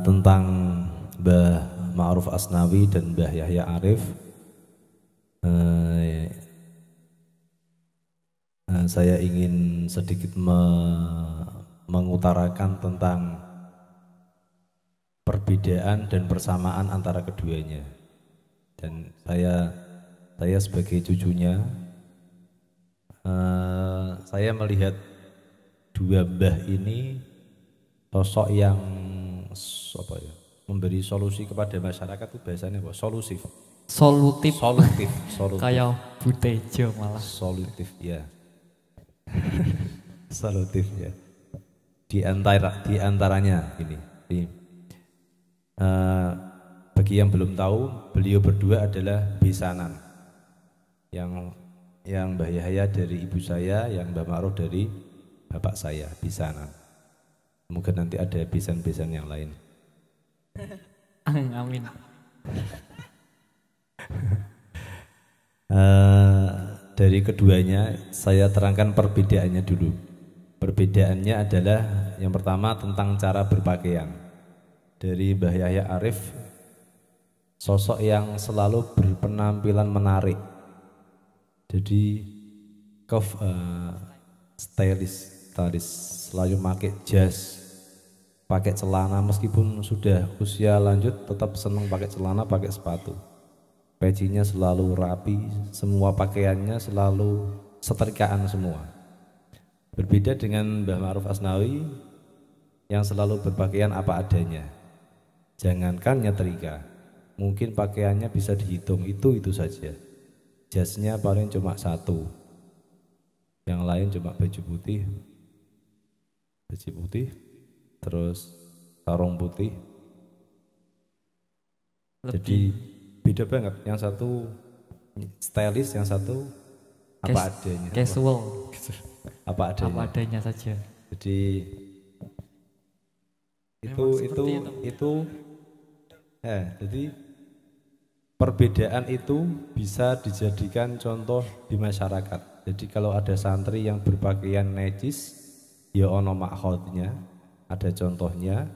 tentang Mbah Ma'ruf Asnawi dan Mbah Yahya Arif. Saya ingin sedikit mengutarakan tentang perbedaan dan persamaan antara keduanya. Dan saya sebagai cucunya, saya melihat dua mbah ini sosok yang memberi solusi kepada masyarakat. Itu biasanya apa? Solutif. Kayak Butejo malah. Solutif ya. Solutif ya. Di antaranya ini. Bagi yang belum tahu, beliau berdua adalah besanan. Yang Mbah Yahya dari ibu saya, yang Mbah Ma'ruf dari bapak saya, besanan. Mungkin nanti ada besan-besan yang lain. Amin. Dari keduanya saya terangkan perbedaannya dulu. Perbedaannya adalah yang pertama tentang cara berpakaian. Dari Mbah Yahya Arif, sosok yang selalu berpenampilan menarik. Jadi stylish, selalu pakai jas, pakai celana, meskipun sudah usia lanjut tetap senang pakai celana, pakai sepatu. Pecinya selalu rapi, semua pakaiannya selalu setrikaan semua. Berbeda dengan Mbah Ma'ruf Asnawi yang selalu berpakaian apa adanya. Jangankan nyetrika, mungkin pakaiannya bisa dihitung itu saja. Jasnya paling cuma satu, yang lain cuma baju putih, terus sarung putih. Jadi beda banget, yang satu stylish, yang satu apa adanya. Casual. Apa adanya. Apa adanya saja. Jadi jadi perbedaan itu bisa dijadikan contoh di masyarakat. Jadi kalau ada santri yang berpakaian necis, ya ono makhotnya, ada contohnya.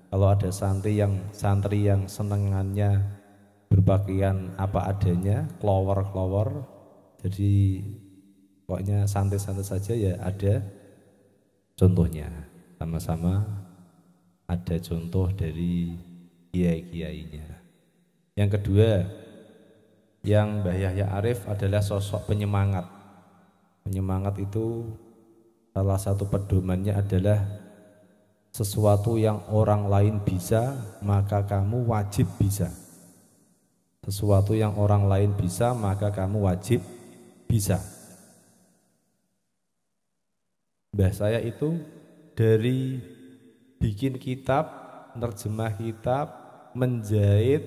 Kalau ada santri yang senengannya berpakaian apa adanya, klower, jadi pokoknya santai-santai saja, ya ada contohnya. Sama-sama ada contoh dari kiai-kiainya. Yang kedua, yang Mbah Yahya Arif adalah sosok penyemangat. Penyemangat itu salah satu pedomannya adalah sesuatu yang orang lain bisa, maka kamu wajib bisa. Sesuatu yang orang lain bisa, maka kamu wajib bisa. Mbah saya itu dari bikin kitab, nerjemah kitab, menjahit,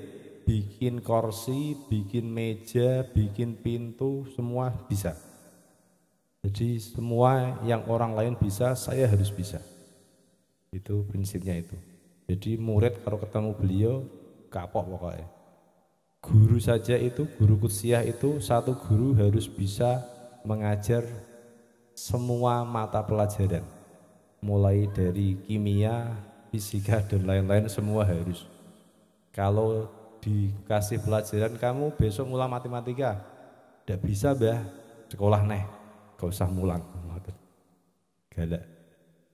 bikin kursi, bikin meja, bikin pintu, semua bisa. Jadi semua yang orang lain bisa, saya harus bisa. Itu prinsipnya itu. Jadi murid kalau ketemu beliau kapok pokoknya. Guru saja itu, guru kutsiah itu, satu guru harus bisa mengajar semua mata pelajaran. Mulai dari kimia, fisika dan lain-lain semua harus. Kalau dikasih pelajaran kamu besok ngulang matematika, tidak bisa Mbah, sekolah neh, gak usah mulang. Galak.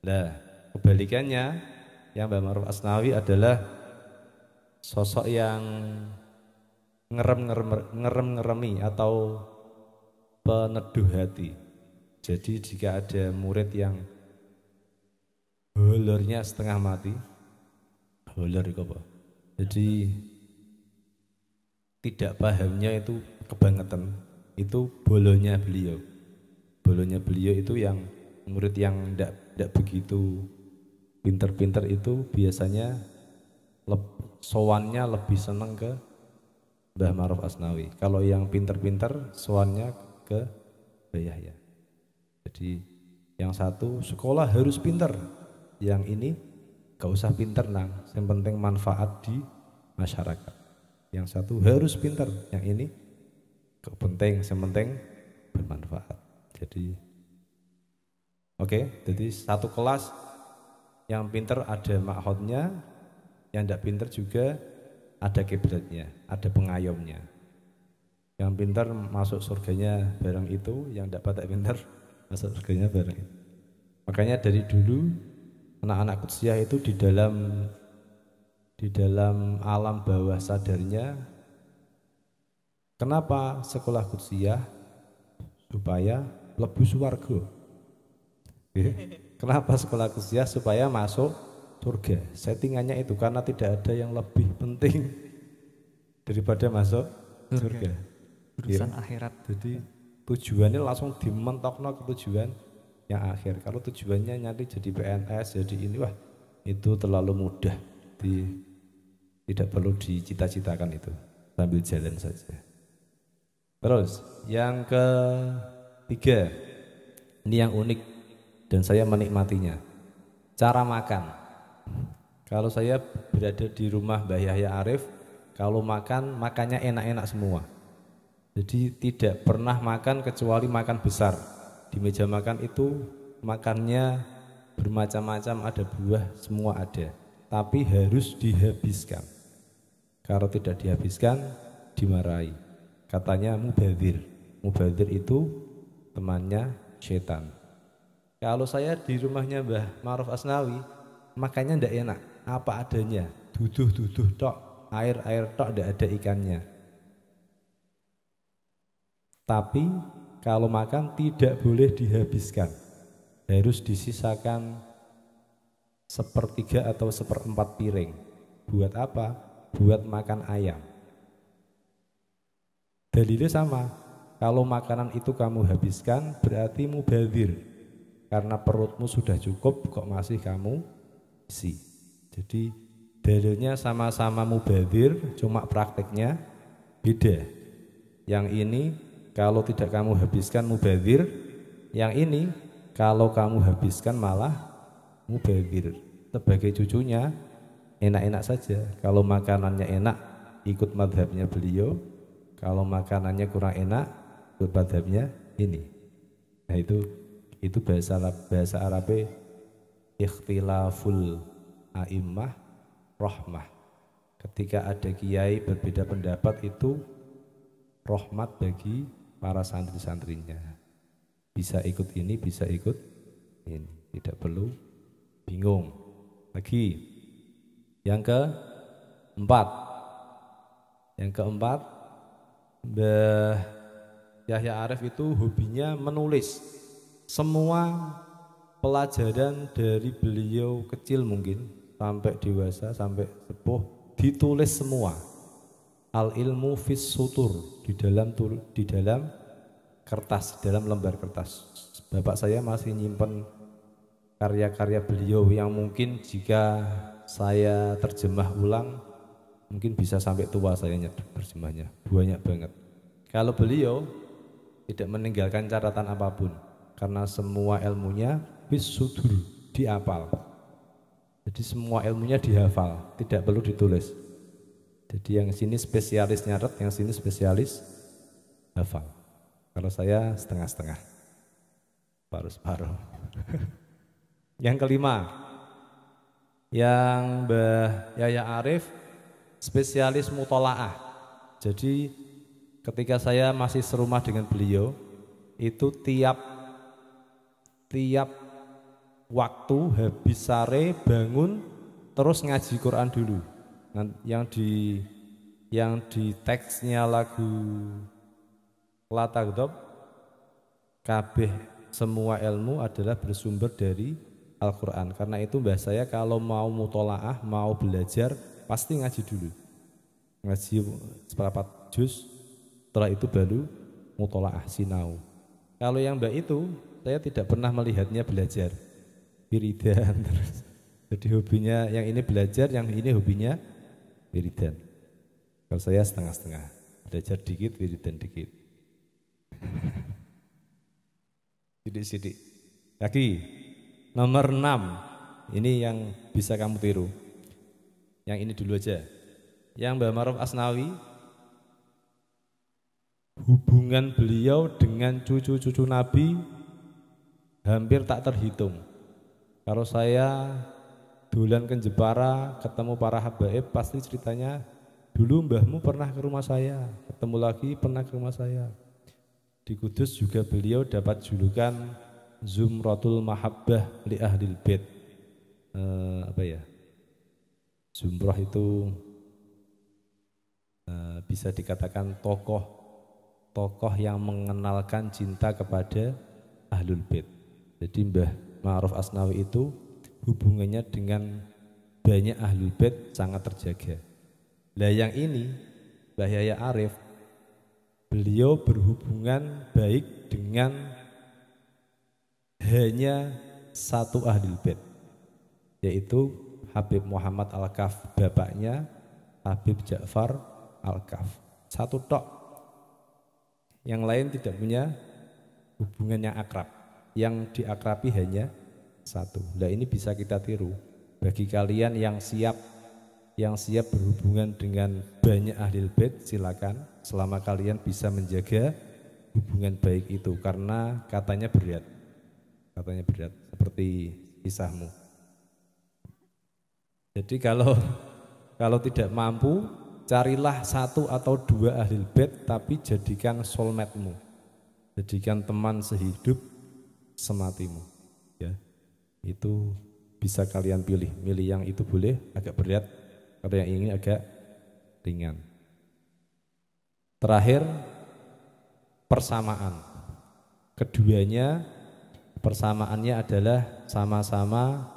Nah, kebalikannya yang Mbah Ma'ruf Asnawi adalah sosok yang ngeremi atau peneduh hati. Jadi jika ada murid yang holornya setengah mati, holor itu apa? Jadi tidak pahamnya itu kebangetan, itu bolonya beliau. Bolonya beliau itu yang murid yang tidak begitu pinter-pinter itu biasanya sowannya lebih seneng ke Mbah Ma'ruf Asnawi. Kalau yang pinter-pinter sowannya ke Mbah Yahya. Jadi yang satu sekolah harus pinter, yang ini gak usah pinter nang, yang penting manfaat di masyarakat. Yang satu harus pinter, yang ini gak penting, yang penting bermanfaat. Jadi jadi satu kelas yang pinter ada makhotnya, Yang tidak pinter juga ada kiblatnya, ada pengayomnya. Yang pinter masuk surganya bareng itu, yang tidak pinter masuk surganya bareng itu. Makanya dari dulu anak-anak Qudsiah itu di dalam alam bawah sadarnya, kenapa sekolah Qudsiah? Supaya lebu swarga. Kenapa sekolah Qudsiah? Supaya masuk surga. Settingannya itu karena tidak ada yang lebih penting daripada masuk surga. Urusan akhirat. Jadi tujuannya langsung dimentokno ke tujuan yang akhir. Kalau tujuannya nyari jadi PNS, jadi ini, wah itu terlalu mudah. Tidak perlu dicita-citakan itu, sambil jalan saja. Terus yang ketiga, ini yang unik dan saya menikmatinya, cara makan. Kalau saya berada di rumah Mbah Yahya Arif, kalau makannya enak-enak semua. Jadi tidak pernah makan kecuali makan besar. Di meja makan itu makannya bermacam-macam, ada buah, semua ada. Tapi harus dihabiskan. Kalau tidak dihabiskan, dimarahi. Katanya mubadzir. Mubadzir itu temannya setan. Kalau saya di rumahnya Mbah Ma'ruf Asnawi, makannya ndak enak, apa adanya, duduh tok, air tok, ndak ada ikannya. Tapi kalau makan tidak boleh dihabiskan, harus disisakan 1/3 atau 1/4 piring. Buat apa? Buat makan ayam. Dalilnya sama, kalau makanan itu kamu habiskan berarti mubadzir, karena perutmu sudah cukup kok masih kamu isi. Jadi dalilnya sama-sama mubadzir, cuma prakteknya beda. Yang ini kalau tidak kamu habiskan mubadzir, yang ini kalau kamu habiskan malah mubadzir. Sebagai cucunya enak-enak saja. Kalau makanannya enak ikut madhabnya beliau, kalau makanannya kurang enak ikut madhabnya ini. Nah itu bahasa Arabnya ikhtilaful a'immah rahmah. Ketika ada kiai berbeda pendapat itu rahmat bagi para santri-santrinya. Bisa ikut ini, bisa ikut ini, tidak perlu bingung. Lagi yang keempat, Mbah Yahya Arif itu hobinya menulis. Semua pelajaran dari beliau kecil mungkin sampai dewasa, sampai sepuh, ditulis semua. Al ilmu fis sutur, di dalam kertas, di dalam lembar kertas. Bapak saya masih nyimpen karya-karya beliau yang mungkin jika saya terjemah ulang mungkin bisa sampai tua saya terjemahnya, banyak banget. Kalau beliau tidak meninggalkan catatan apapun, karena semua ilmunya fis sutur, dihafal. Jadi semua ilmunya dihafal, tidak perlu ditulis. Jadi yang sini spesialis nyatet, yang sini spesialis hafal. Kalau saya setengah-setengah, paruh-paruh. Yang kelima, yang Mbah Yahya Arif spesialis mutolaah. Jadi ketika saya masih serumah dengan beliau, itu tiap waktu habis sare bangun terus ngaji Quran dulu. Yang di teksnya lagu Latagdob, kabeh semua ilmu adalah bersumber dari Al-Quran. Karena itu mbah saya kalau mau mutolaah, mau belajar pasti ngaji dulu, ngaji seperempat juz, setelah itu baru mutolaah sinau. Kalau yang mbak itu saya tidak pernah melihatnya belajar, wiridan terus. Jadi hobinya yang ini belajar, yang ini hobinya wiridan. Kalau saya setengah-setengah, belajar dikit, wiridan dikit. Sidik-sidik. Lagi nomor 6, ini yang bisa kamu tiru. Yang ini dulu aja. Yang Mbah Ma'ruf Asnawi, hubungan beliau dengan cucu-cucu Nabi hampir tak terhitung. Kalau saya dolan ke Jepara, ketemu para habaib, pasti ceritanya dulu mbahmu pernah ke rumah saya, ketemu lagi pernah ke rumah saya. Di Kudus juga beliau dapat julukan Zumratul Mahabbah li Ahlil Bait. Apa ya? Zumrah itu bisa dikatakan tokoh yang mengenalkan cinta kepada Ahlul Bait. Jadi Mbah Ma'ruf Asnawi itu hubungannya dengan banyak Ahlul Bait sangat terjaga. Lah yang ini Mbah Yahya Arif, beliau berhubungan baik dengan hanya satu Ahlul Bait, yaitu Habib Muhammad Al-Kaf, bapaknya Habib Ja'far Al-Kaf. Satu tok. Yang lain tidak punya hubungan yang akrab. Yang diakrabi hanya satu. Nah ini bisa kita tiru. Bagi kalian yang siap berhubungan dengan banyak Ahlul Bait, silakan. Selama kalian bisa menjaga hubungan baik itu, karena katanya berat seperti kisahmu. Jadi kalau tidak mampu, carilah satu atau dua Ahlul Bait, tapi jadikan soulmate-mu, jadikan teman sehidup sematimu. Ya, itu bisa kalian pilih yang itu boleh agak berat, kalau yang ini agak ringan. Terakhir, persamaan. Keduanya persamaannya adalah sama-sama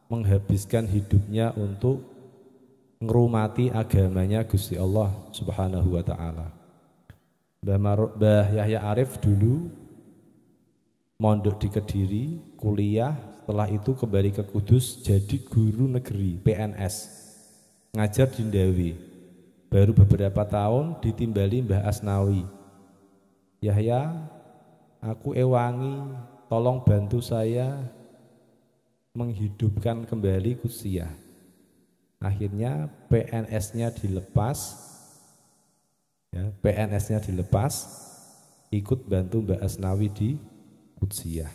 menghabiskan hidupnya untuk ngerumati agamanya Gusti Allah Subhanahu wa taala. Mbah Yahya Arif dulu mondok di Kediri, kuliah, setelah itu kembali ke Kudus jadi guru negeri PNS, ngajar di Ndawi. Baru beberapa tahun ditimbali Mbah Asnawi. Yahya, aku ewangi, tolong bantu saya menghidupkan kembali Kudsiyah. Akhirnya PNS-nya dilepas, ya, PNS-nya dilepas, ikut bantu Mbak Asnawi di Kudsiyah.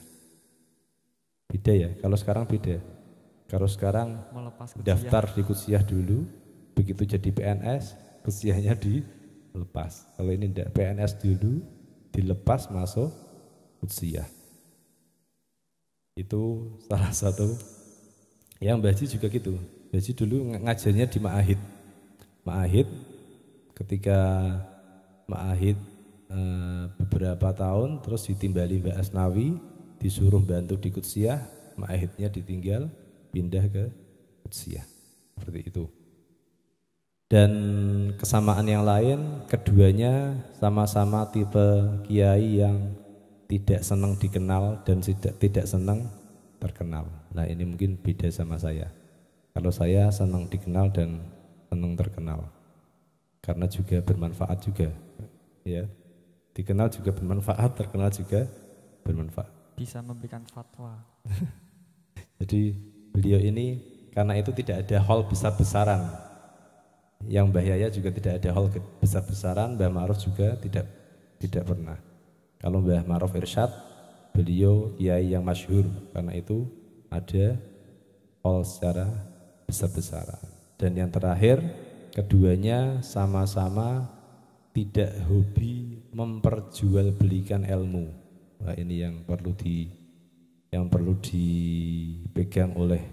Beda ya, kalau sekarang beda. Kalau sekarang daftar di Kudsiyah dulu, begitu jadi PNS, Kudsiyahnya dilepas. Kalau ini enggak, PNS dulu, dilepas masuk Kudsiyah. Itu salah satu. Yang Mbah Haji juga gitu. Mbah Haji dulu ngajarnya di Ma'ahid. Ketika Ma'ahid beberapa tahun, terus ditimbali Mbak Asnawi, disuruh bantu di Kudsiyah, Ma'ahidnya ditinggal, pindah ke Kudsiyah. Seperti itu. Dan kesamaan yang lain, keduanya sama-sama tipe kiai yang tidak senang dikenal dan tidak senang terkenal. Nah ini mungkin beda sama saya. Kalau saya senang dikenal dan senang terkenal, karena juga bermanfaat juga, ya. Dikenal juga bermanfaat, terkenal juga bermanfaat. Bisa memberikan fatwa. Jadi beliau ini karena itu tidak ada hall besar-besaran. Yang Mbah Yahya juga tidak ada hall besar-besaran, Mbah Ma'ruf juga tidak pernah. Kalau Mbah Ma'ruf Irsyad, beliau kiai yang masyhur, karena itu ada hall secara besar-besaran. Dan yang terakhir, keduanya sama-sama tidak hobi memperjualbelikan ilmu. Nah, ini yang perlu dipegang oleh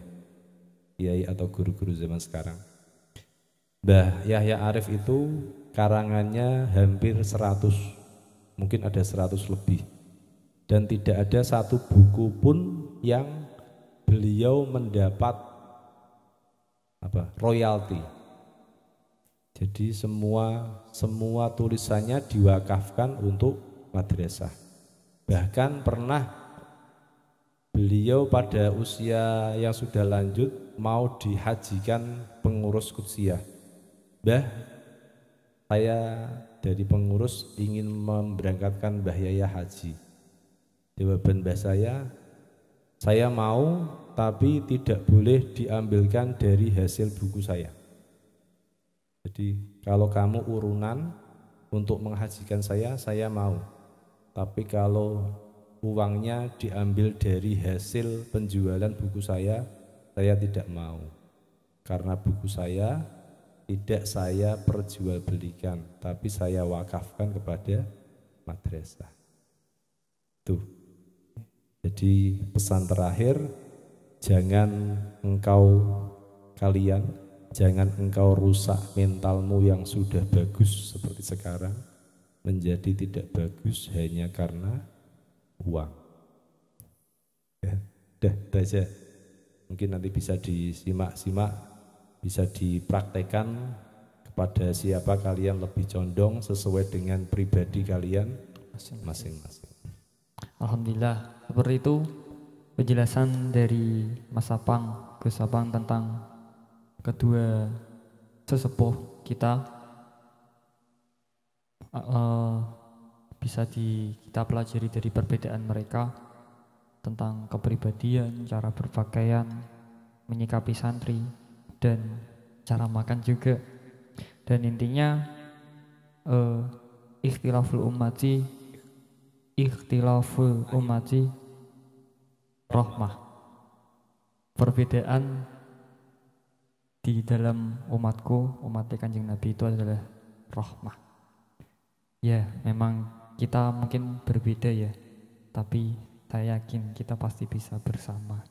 kiai atau guru-guru zaman sekarang. Mbah Yahya Arif itu karangannya hampir 100, mungkin ada 100 lebih, dan tidak ada satu buku pun yang beliau mendapat royalti. Jadi semua tulisannya diwakafkan untuk madrasah. Bahkan pernah beliau pada usia yang sudah lanjut mau dihajikan pengurus Kudsiyah. Mbah, saya dari pengurus ingin memberangkatkan Mbah Yahya haji. Jawaban Mbah saya mau, tapi tidak boleh diambilkan dari hasil buku saya. Jadi kalau kamu urunan untuk menghajikan saya mau. Tapi kalau uangnya diambil dari hasil penjualan buku saya Saya tidak mau, karena buku saya tidak saya perjualbelikan, tapi saya wakafkan kepada madrasah. Tuh. Jadi pesan terakhir, jangan engkau rusak mentalmu yang sudah bagus seperti sekarang menjadi tidak bagus hanya karena uang. Ya, dah aja. Mungkin nanti bisa disimak-simak, bisa dipraktekkan kepada siapa kalian lebih condong sesuai dengan pribadi kalian masing-masing. Alhamdulillah, seperti itu penjelasan dari Mas Sapang, Gus Sapang tentang kedua sesepuh kita. Bisa kita pelajari dari perbedaan mereka tentang kepribadian, cara berpakaian, menyikapi santri, dan cara makan juga. Dan intinya ikhtilaful ummati rahmah. Perbedaan di dalam umatku, umat Kanjeng Nabi itu adalah rahmah. Ya, memang kita mungkin berbeda ya, tapi saya yakin kita pasti bisa bersama.